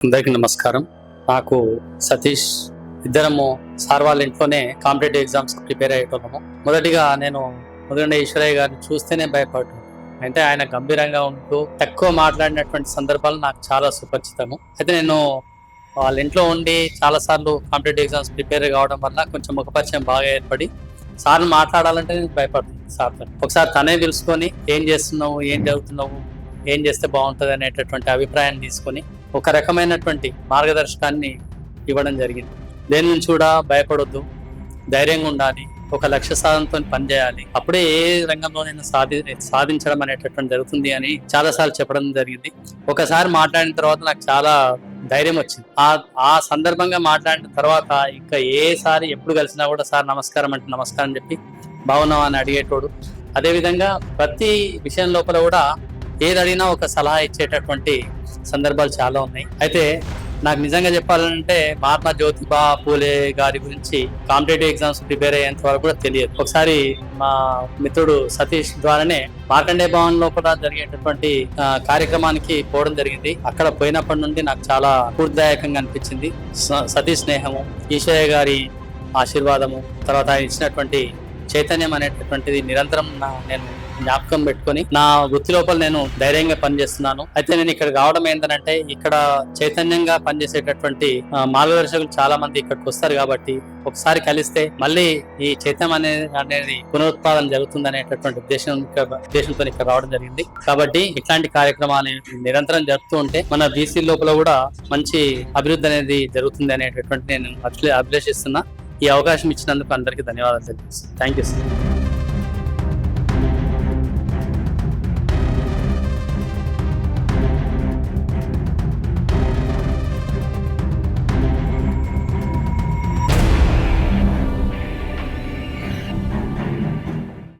అందరికీ నమస్కారం. నాకు సతీష్ ఇద్దరము సార్ వాళ్ళ ఇంట్లోనే కాంపిటేటివ్ ఎగ్జామ్స్ ప్రిపేర్ అయ్యేటోళ్ళము. నేను మొదటి ఈశ్వరయ్య గారిని చూస్తేనే భయపడ్డాను. అంటే ఆయన గంభీరంగా ఉంటూ తక్కువ మాట్లాడినటువంటి సందర్భాలు నాకు చాలా సుపరిచితము. అయితే నేను వాళ్ళ ఇంట్లో ఉండి చాలా సార్లు కాంపిటేటివ్ ఎగ్జామ్స్ ప్రిపేర్ కావడం వల్ల కొంచెం ముఖపరిచయం బాగా ఏర్పడి సార్ని మాట్లాడాలంటే నేను భయపడుతున్నాను. సార్తో ఒకసారి తనే పిలుచుకొని ఏం చేస్తున్నావు, ఏం చదువుతున్నావు, ఏం చేస్తే బాగుంటుంది అనేటటువంటి అభిప్రాయాన్ని తీసుకొని ఒక రకమైనటువంటి మార్గదర్శకాన్ని ఇవ్వడం జరిగింది. దేని నుంచి కూడా భయపడొద్దు, ధైర్యంగా ఉండాలి, ఒక లక్ష్య సాధనతో పనిచేయాలి, అప్పుడే ఏ రంగంలోనైనా సాధించడం అనేటటువంటి జరుగుతుంది అని చాలాసార్లు చెప్పడం జరిగింది. ఒకసారి మాట్లాడిన తర్వాత నాకు చాలా ధైర్యం వచ్చింది. ఆ సందర్భంగా మాట్లాడిన తర్వాత ఇంకా ఏసారి ఎప్పుడు కలిసినా కూడా సార్ నమస్కారం అంటే నమస్కారం చెప్పి బాగున్నావా అని అడిగేటోడు. అదేవిధంగా ప్రతి విషయం లోపల కూడా ఏది అడిగినా ఒక సలహా ఇచ్చేటటువంటి సందర్భాలు చాలా ఉన్నాయి. అయితే నాకు నిజంగా చెప్పాలంటే మహాత్మా జ్యోతిబా పూలే గారి గురించి కాంపిటేటివ్ ఎగ్జామ్స్ ప్రిపేర్ అయ్యేంత వరకు కూడా తెలియదు. ఒకసారి మా మిత్రుడు సతీష్ ద్వారానే మార్కండే భవన్ లోపల జరిగేటటువంటి కార్యక్రమానికి పోవడం జరిగింది. అక్కడ పోయినప్పటి నుండి నాకు చాలా స్ఫూర్తిదాయకంగా అనిపించింది. సతీష్ స్నేహము, ఈశ్వరయ్య గారి ఆశీర్వాదము, తర్వాత ఆయన ఇచ్చినటువంటి చైతన్యం అనేటటువంటిది నిరంతరం నేను జ్ఞాపకం పెట్టుకొని నా వృత్తి లోపల నేను ధైర్యంగా పనిచేస్తున్నాను. అయితే నేను ఇక్కడ రావడం ఏంటంటే ఇక్కడ చైతన్యంగా పనిచేసేటటువంటి మార్గదర్శకులు చాలా మంది ఇక్కడికి వస్తారు కాబట్టి ఒకసారి కలిస్తే మళ్ళీ ఈ చైతన్యం అనేది పునరుత్పాదన జరుగుతుంది అనేటటువంటి ఉద్దేశంతో ఇక్కడ రావడం జరిగింది. కాబట్టి ఇట్లాంటి కార్యక్రమాలు నిరంతరం జరుపుతూ ఉంటే మన బీసీ లోపల కూడా మంచి అభివృద్ధి అనేది జరుగుతుంది అనేటటువంటి నేను అభిలషిస్తున్నా. ఈ అవకాశం ఇచ్చినందుకు అందరికీ ధన్యవాదాలు తెలియజేస్తాను. Thank you sir.